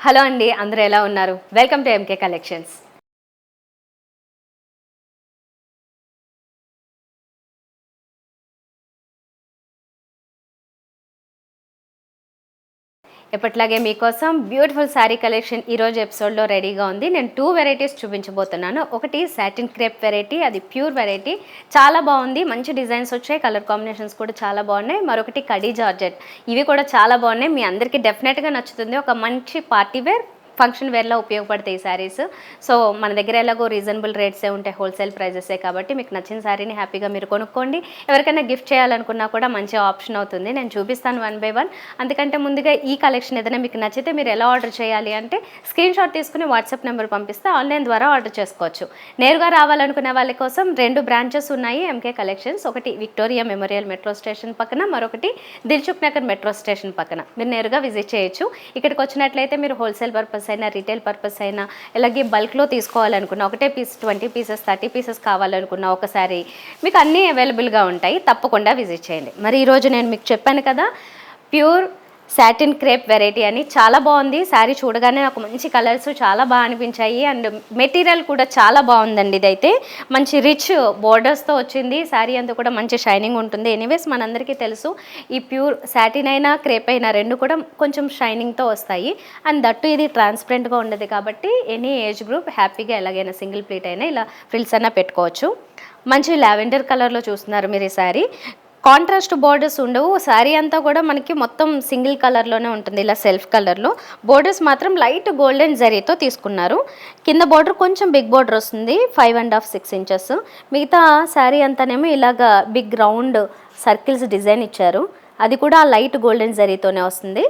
Hello అండి, అందరూ ఎలా ఉన్నారు? Welcome to MK collections. ఎప్పట్లాగే మీకోసం బ్యూటిఫుల్ శారీ కలెక్షన్ ఈరోజు ఎపిసోడ్లో రెడీగా ఉంది. నేను 2 వెరైటీస్ చూపించబోతున్నాను. ఒకటి సాటిన్ క్రేప్ వెరైటీ, అది ప్యూర్ వెరైటీ, చాలా బాగుంది. మంచి డిజైన్స్ వచ్చాయి, కలర్ కాంబినేషన్స్ కూడా చాలా బాగున్నాయి. మరొకటి కడీ జార్జెట్, ఇవి కూడా చాలా బాగున్నాయి. మీ అందరికీ డెఫినెట్గా నచ్చుతుంది. ఒక మంచి పార్టీ వేర్, ఫంక్షన్ వేర్లో ఉపయోగపడతాయి ఈ శారీస్. సో మన దగ్గర ఎలాగో రీజనబుల్ రేట్సే ఉంటాయి, హోల్సేల్ ప్రైజెసే, కాబట్టి మీకు నచ్చిన శారీని హ్యాపీగా మీరు కొనుక్కోండి. ఎవరికైనా గిఫ్ట్ చేయాలనుకున్నా కూడా మంచి ఆప్షన్ అవుతుంది. నేను చూపిస్తాను 1 by 1. అందుకంటే ముందుగా ఈ కలెక్షన్ ఏదైనా మీకు నచ్చితే మీరు ఎలా ఆర్డర్ చేయాలి అంటే స్క్రీన్ షాట్ తీసుకుని వాట్సాప్ నెంబర్ పంపిస్తే ఆన్లైన్ ద్వారా ఆర్డర్ చేసుకోవచ్చు. నేరుగా రావాలనుకునే వాళ్ళ కోసం 2 బ్రాంచెస్ ఉన్నాయి ఎంకే కలెక్షన్స్. ఒకటి విక్టోరియా మెమోరియల్ మెట్రో స్టేషన్ పక్కన, మరొకటి దిల్సుఖ్ నగర్ మెట్రో స్టేషన్ పక్కన. మీరు నేరుగా విజిట్ చేయొచ్చు. ఇక్కడికి వచ్చినట్లయితే మీరు హోల్సేల్ పర్పస్ అయినా, రీటైల్ పర్పస్ అయినా, అలాగే బల్క్లో తీసుకోవాలనుకున్న ఒకటే పీస్ 20 పీసెస్ 30 పీసెస్ కావాలనుకున్న ఒకసారి మీకు అన్నీ అవైలబుల్గా ఉంటాయి. తప్పకుండా విజిట్ చేయండి. మరి ఈరోజు నేను మీకు చెప్పాను కదా, ప్యూర్ సాటిన్ క్రేప్ వెరైటీ అని, చాలా బాగుంది. శారీ చూడగానే నాకు మంచి కలర్స్ చాలా బాగా అనిపించాయి. అండ్ మెటీరియల్ కూడా చాలా బాగుందండి. ఇదైతే మంచి రిచ్ బోర్డర్స్తో వచ్చింది. శారీ అంతా కూడా మంచి షైనింగ్ ఉంటుంది. ఎనీవేస్ మనందరికీ తెలుసు, ఈ ప్యూర్ సాటిన్ అయినా క్రేప్ అయినా రెండు కూడా కొంచెం షైనింగ్తో వస్తాయి. అండ్ దట్టు ఇది ట్రాన్స్పరెంట్గా ఉండదు కాబట్టి ఎనీ ఏజ్ గ్రూప్ హ్యాపీగా ఎలాగైనా సింగిల్ ప్లీట్ అయినా ఇలా ఫ్రిల్స్ అయినా పెట్టుకోవచ్చు. మంచి లావెండర్ కలర్లో చూస్తున్నారు మీరు. ఈ శారీ కాంట్రాస్ట్ బోర్డర్స్ ఉండవు. శారీ అంతా కూడా మనకి మొత్తం సింగిల్ కలర్లోనే ఉంటుంది, ఇలా సెల్ఫ్ కలర్లో. బోర్డర్స్ మాత్రం లైట్ గోల్డెన్ జరీతో తీసుకున్నారు. కింద బోర్డర్ కొంచెం బిగ్ బోర్డర్ వస్తుంది, 5.5 6 ఇంచెస్. మిగతా శారీ అంతానేమో ఇలాగా బిగ్ రౌండ్ సర్కిల్స్ డిజైన్ ఇచ్చారు. అది కూడా లైట్ గోల్డెన్ జరీతోనే వస్తుంది.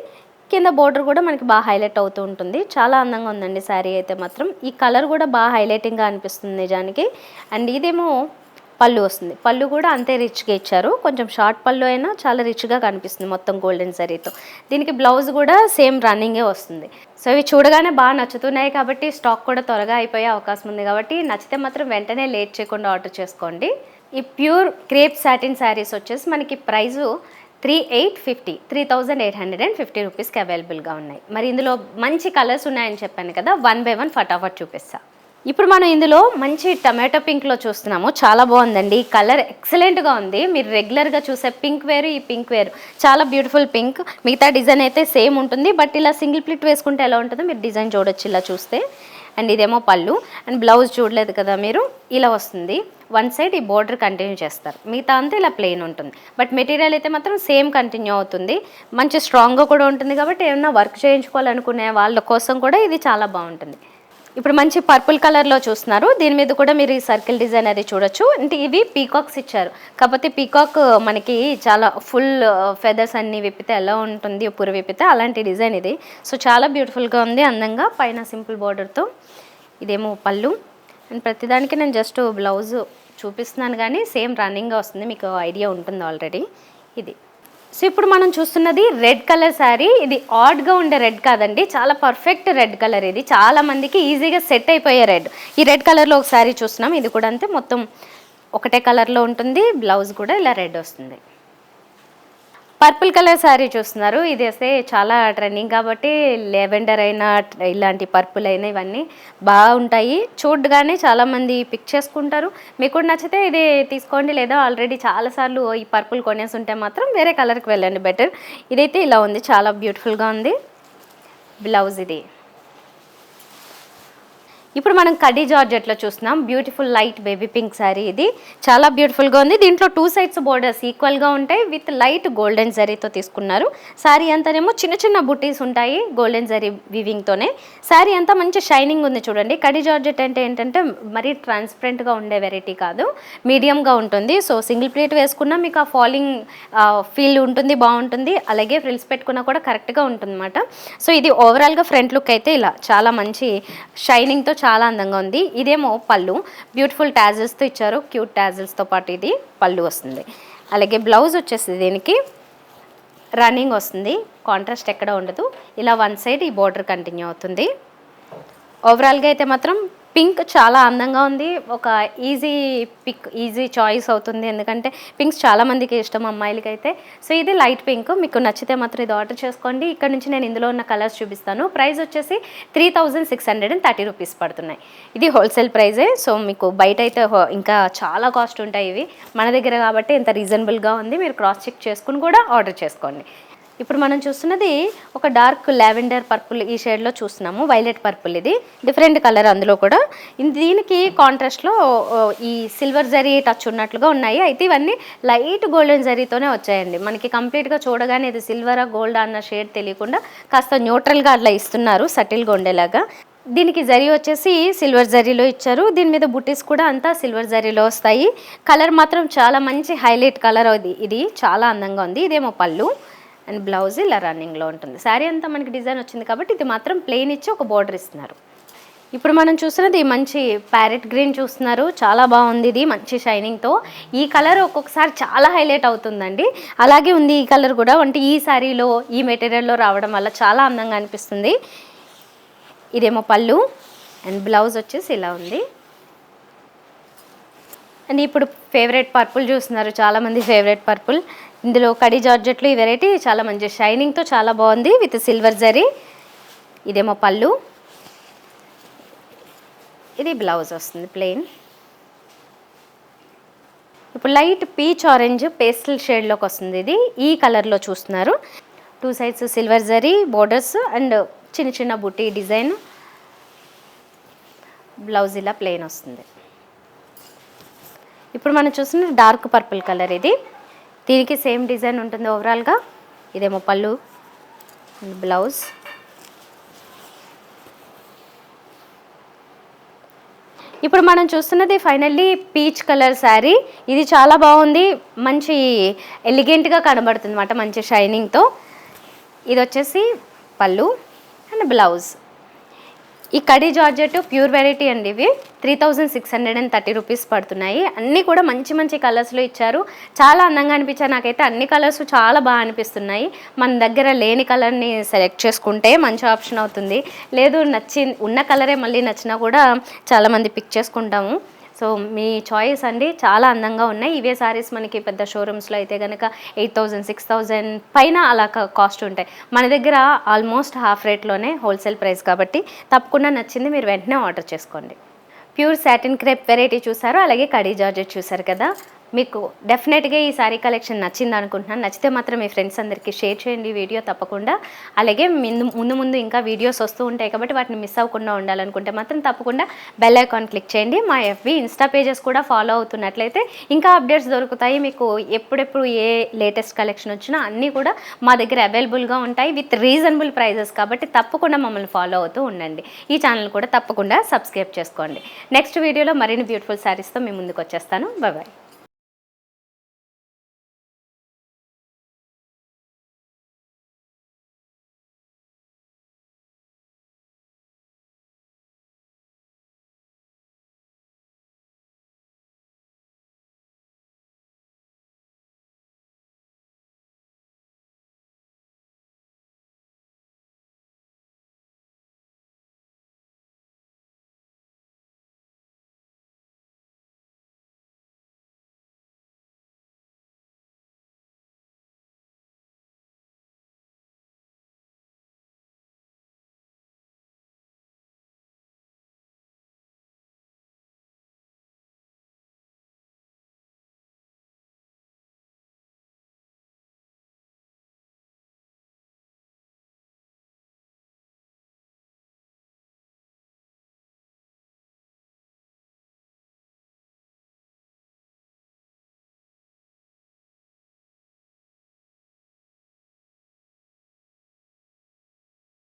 కింద బోర్డర్ కూడా మనకి బాగా హైలైట్ అవుతూ ఉంటుంది. చాలా అందంగా ఉందండి శారీ అయితే మాత్రం. ఈ కలర్ కూడా బాగా హైలైటింగ్గా అనిపిస్తుంది నిజానికి. అండ్ ఇదేమో పళ్ళు వస్తుంది. పళ్ళు కూడా అంతే రిచ్గా ఇచ్చారు. కొంచెం షార్ట్ పళ్ళు అయినా చాలా రిచ్గా కనిపిస్తుంది మొత్తం గోల్డెన్ జరీతో. దీనికి బ్లౌజ్ కూడా సేమ్ రన్నింగే వస్తుంది. సో ఇవి చూడగానే బాగా నచ్చుతున్నాయి కాబట్టి స్టాక్ కూడా త్వరగా అయిపోయే అవకాశం ఉంది. కాబట్టి నచ్చితే మాత్రం వెంటనే లేట్ చేయకుండా ఆర్డర్ చేసుకోండి. ఈ ప్యూర్ క్రేప్ సాటిన్ శారీస్ వచ్చేసి మనకి ప్రైజు 3850 రూపీస్కి అవైలబుల్గా ఉన్నాయి. మరి ఇందులో మంచి కలర్స్ ఉన్నాయని చెప్పాను కదా, 1 by 1 ఫటాఫట్ చూపిస్తా. ఇప్పుడు మనం ఇందులో మంచి టమాటో పింక్లో చూస్తున్నాము. చాలా బాగుందండి. ఈ కలర్ ఎక్సలెంట్గా ఉంది. మీరు రెగ్యులర్గా చూసే పింక్ వేరు, ఈ పింక్ వేరు. చాలా బ్యూటిఫుల్ పింక్. మిగతా డిజైన్ అయితే సేమ్ ఉంటుంది, బట్ ఇలా సింగిల్ ప్లిట్ వేసుకుంటే ఎలా ఉంటుందో మీరు డిజైన్ చూడొచ్చు ఇలా చూస్తే. అండ్ ఇదేమో పళ్ళు. అండ్ బ్లౌజ్ చూడలేదు కదా మీరు, ఇలా వస్తుంది. వన్ సైడ్ ఈ బోర్డర్ కంటిన్యూ చేస్తారు, మిగతా అంతా ఇలా ప్లెయిన్ ఉంటుంది. బట్ మెటీరియల్ అయితే మాత్రం సేమ్ కంటిన్యూ అవుతుంది. మంచి స్ట్రాంగ్గా కూడా ఉంటుంది కాబట్టి ఏమన్నా వర్క్ చేయించుకోవాలనుకునే వాళ్ళ కోసం కూడా ఇది చాలా బాగుంటుంది. ఇప్పుడు మంచి పర్పుల్ కలర్లో చూస్తున్నారు. దీని మీద కూడా మీరు ఈ సర్కిల్ డిజైన్ అది చూడొచ్చు. అంటే ఇవి పీకాక్స్ ఇచ్చారు, కాకపోతే పీకాక్ మనకి చాలా ఫుల్ ఫెదర్స్ అన్నీ విప్పితే ఎలా ఉంటుంది, ఉప్పురు విప్పితే అలాంటి డిజైన్ ఇది. సో చాలా బ్యూటిఫుల్గా ఉంది, అందంగా. పైన సింపుల్ బోర్డర్తో. ఇదేమో పళ్ళు. అండ్ ప్రతిదానికి నేను జస్ట్ బ్లౌజ్ చూపిస్తున్నాను కానీ సేమ్ రన్నింగ్గా వస్తుంది, మీకు ఐడియా ఉంటుంది ఆల్రెడీ. ఇది సో ఇప్పుడు మనం చూస్తున్నది రెడ్ కలర్ శారీ. ఇది ఆడ్గా ఉండే రెడ్ కాదండి, చాలా పర్ఫెక్ట్ రెడ్ కలర్. ఇది చాలా మందికి ఈజీగా సెట్ అయిపోయే రెడ్. ఈ రెడ్ కలర్లో ఒక శారీ చూస్తున్నాం. ఇది కూడా అంతే, మొత్తం ఒకటే కలర్లో ఉంటుంది. బ్లౌజ్ కూడా ఇలా రెడ్ వస్తుంది. పర్పుల్ కలర్ శారీ చూస్తున్నారు. ఇది వస్తే చాలా ట్రెండింగ్ కాబట్టి లెవెండర్ అయినా ఇలాంటి పర్పుల్ అయినా ఇవన్నీ బాగుంటాయి. చూడగానే చాలామంది పిక్ చేసుకుంటారు. మీకు కూడా నచ్చితే ఇది తీసుకోండి, లేదా ఆల్రెడీ చాలాసార్లు ఈ పర్పుల్ కొనేసి ఉంటే మాత్రం వేరే కలర్కి వెళ్ళండి బెటర్. ఇదైతే ఇలా ఉంది, చాలా బ్యూటిఫుల్గా ఉంది. బ్లౌజ్ ఇది. ఇప్పుడు మనం కడీ జార్జెట్లో చూస్తున్నాం. Beautiful light baby pink sari. ఇది చాలా బ్యూటిఫుల్గా ఉంది. దీంట్లో 2 సైడ్స్ బోర్డర్స్ ఈక్వల్గా ఉంటాయి, విత్ లైట్ గోల్డెన్ జరీతో తీసుకున్నారు. శారీ అంతానేమో చిన్న చిన్న బుట్టీస్ ఉంటాయి గోల్డెన్ జరీ వీవింగ్తోనే. శారీ అంతా మంచి షైనింగ్ ఉంది చూడండి. కడీ జార్జెట్ అంటే ఏంటంటే మరీ ట్రాన్స్పరెంట్గా ఉండే వెరైటీ కాదు, మీడియంగా ఉంటుంది. సో సింగిల్ ప్లేట్ వేసుకున్నా మీకు ఆ ఫాలింగ్ ఫీల్ ఉంటుంది, బాగుంటుంది. అలాగే ఫ్రిల్స్ పెట్టుకున్నా కూడా కరెక్ట్గా ఉంటుంది అన్నమాట. సో ఇది ఓవరాల్గా ఫ్రంట్ లుక్ అయితే ఇలా చాలా మంచి షైనింగ్తో చాలా అందంగా ఉంది. ఇదేమో పళ్ళు. బ్యూటిఫుల్ టాజిల్స్తో ఇచ్చారు, క్యూట్ టాజిల్స్తో పాటు ఇది పళ్ళు వస్తుంది. అలాగే బ్లౌజ్ వచ్చేసి దీనికి రన్నింగ్ వస్తుంది, కాంట్రాస్ట్ ఎక్కడ ఉండదు. ఇలా వన్ సైడ్ ఈ బోర్డర్ కంటిన్యూ అవుతుంది. ఓవరాల్గా అయితే మాత్రం పింక్ చాలా అందంగా ఉంది. ఒక ఈజీ చాయిస్ అవుతుంది, ఎందుకంటే పింక్స్ చాలా మందికి ఇష్టం అమ్మాయిలకైతే. సో ఇది లైట్ పింక్. మీకు నచ్చితే మాత్రం ఇది ఆర్డర్ చేసుకోండి. ఇక్కడ నుంచి నేను ఇందులో ఉన్న కలర్స్ చూపిస్తాను. ప్రైస్ వచ్చేసి 3630 రూపీస్ పడుతున్నాయి. ఇది హోల్సేల్ ప్రైజే. సో మీకు బయట అయితే ఇంకా చాలా కాస్ట్ ఉంటాయి. ఇవి మన దగ్గర కాబట్టి ఇంత రీజనబుల్గా ఉంది. మీరు క్రాస్ చెక్ చేసుకుని కూడా ఆర్డర్ చేసుకోండి. ఇప్పుడు మనం చూస్తున్నది ఒక డార్క్ లావెండర్ పర్పుల్ ఈ షేడ్లో చూస్తున్నాము. వైలెట్ పర్పుల్, ఇది డిఫరెంట్ కలర్. అందులో కూడా దీనికి కాంట్రాస్ట్లో ఈ సిల్వర్ జరీ టచ్ ఉన్నట్లుగా ఉన్నాయి. అయితే ఇవన్నీ లైట్ గోల్డెన్ జరీతోనే వచ్చాయండి. మనకి కంప్లీట్గా చూడగానే ఇది సిల్వరా గోల్డ్ అన్న షేడ్ తెలియకుండా కాస్త న్యూట్రల్గా అట్లా ఇస్తున్నారు, సటిల్గా ఉండేలాగా. దీనికి జరీ వచ్చేసి సిల్వర్ జరీలో ఇచ్చారు. దీని మీద బుట్టీస్ కూడా అంతా సిల్వర్ జరీలో వస్తాయి. కలర్ మాత్రం చాలా మంచి హైలైట్ కలర్. ఇది చాలా అందంగా ఉంది. ఇదేమో పళ్ళు అండ్ బ్లౌజ్ ఇలా రన్నింగ్లో ఉంటుంది. శారీ అంతా మనకి డిజైన్ వచ్చింది కాబట్టి ఇది మాత్రం ప్లెయిన్ ఇచ్చి ఒక బోర్డర్ ఇస్తున్నారు. ఇప్పుడు మనం చూస్తున్నది మంచి ప్యారెట్ గ్రీన్ చూస్తున్నారు. చాలా బాగుంది. ఇది మంచి షైనింగ్తో. ఈ కలర్ ఒక్కొక్కసారి చాలా హైలైట్ అవుతుందండి. అలాగే ఉంది ఈ కలర్ కూడా. అంటే ఈ శారీలో ఈ మెటీరియల్లో రావడం వల్ల చాలా అందంగా అనిపిస్తుంది. ఇదేమో పళ్ళు అండ్ బ్లౌజ్ వచ్చేసి ఇలా ఉంది. అండ్ ఇప్పుడు ఫేవరెట్ పర్పుల్ చూస్తున్నారు, చాలామంది ఫేవరెట్ పర్పుల్. ఇందులో కడి జార్జెట్లు ఈ వెరైటీ చాలా మంచి షైనింగ్తో చాలా బాగుంది విత్ సిల్వర్ జరీ. ఇదేమో పళ్ళు, ఇది బ్లౌజ్ వస్తుంది ప్లెయిన్. ఇప్పుడు లైట్ పీచ్ ఆరెంజ్ పేస్టల్ షేడ్లోకి వస్తుంది. ఇది ఈ కలర్లో చూస్తున్నారు. 2 sides silver zari borders and చిన్న చిన్న బుట్టి డిజైన్. బ్లౌజ్ ఇలా ప్లెయిన్ వస్తుంది. ఇప్పుడు మనం చూస్తున్న డార్క్ పర్పుల్ కలర్. ఇది దీనికి సేమ్ డిజైన్ ఉంటుంది ఓవరాల్గా. ఇదేమో పళ్ళు బ్లౌజ్. ఇప్పుడు మనం చూస్తున్నది ఫైనల్లీ పీచ్ కలర్ శారీ. ఇది చాలా బాగుంది, మంచి ఎలిగెంట్గా కనబడుతుంది అన్నమాట, మంచి షైనింగ్తో. ఇది వచ్చేసి పళ్ళు అండ్ బ్లౌజ్. ఈ కడి జార్జెట్ ప్యూర్ వెరైటీ అండి. ఇవి 3630 రూపీస్ పడుతున్నాయి. అన్నీ కూడా మంచి మంచి కలర్స్లో ఇచ్చారు. చాలా అందంగా అనిపించాయి నాకైతే. అన్ని కలర్స్ చాలా బాగా అనిపిస్తున్నాయి. మన దగ్గర లేని కలర్ని సెలెక్ట్ చేసుకుంటే మంచి ఆప్షన్ అవుతుంది. లేదు ఉన్న కలరే మళ్ళీ నచ్చినా కూడా చాలామంది పిక్ చేసుకుంటాము. సో మీ చాయిస్ అండి, చాలా అందంగా ఉన్నాయి. ఇవే సారీస్ మనకి పెద్ద షోరూమ్స్లో అయితే కనుక 8000 6000 పైన అలా కాస్ట్ ఉంటాయి. మన దగ్గర ఆల్మోస్ట్ హాఫ్ రేట్లోనే హోల్సేల్ ప్రైస్ కాబట్టి తప్పకుండా నచ్చింది మీరు వెంటనే ఆర్డర్ చేసుకోండి. ప్యూర్ సాటిన్ క్రేప్ వెరైటీ చూసారు, అలాగే కడీ జార్జెట్ చూసారు కదా. మీకు డెఫినెట్గా ఈ శారీ కలెక్షన్ నచ్చింది అనుకుంటున్నాను. నచ్చితే మాత్రం మీ ఫ్రెండ్స్ అందరికీ షేర్ చేయండి వీడియో తప్పకుండా. అలాగే ముందు ఇంకా వీడియోస్ వస్తూ ఉంటాయి కాబట్టి వాటిని మిస్ అవ్వకుండా ఉండాలనుకుంటే మాత్రం తప్పకుండా బెల్ ఐకాన్ క్లిక్ చేయండి. మా FB ఇన్స్టా పేజెస్ కూడా ఫాలో అవుతున్నట్లయితే ఇంకా అప్డేట్స్ దొరుకుతాయి మీకు. ఎప్పుడెప్పుడు ఏ లేటెస్ట్ కలెక్షన్ వచ్చినా అన్నీ కూడా మా దగ్గర అవైలబుల్గా ఉంటాయి విత్ రీజనబుల్ ప్రైజెస్ కాబట్టి తప్పకుండా మమ్మల్ని ఫాలో అవుతూ ఉండండి. ఈ ఛానల్ కూడా తప్పకుండా సబ్స్క్రైబ్ చేసుకోండి. నెక్స్ట్ వీడియోలో మరిన్ని బ్యూటిఫుల్ శారీస్తో మీ ముందుకు వచ్చేస్తాను. బాయ్.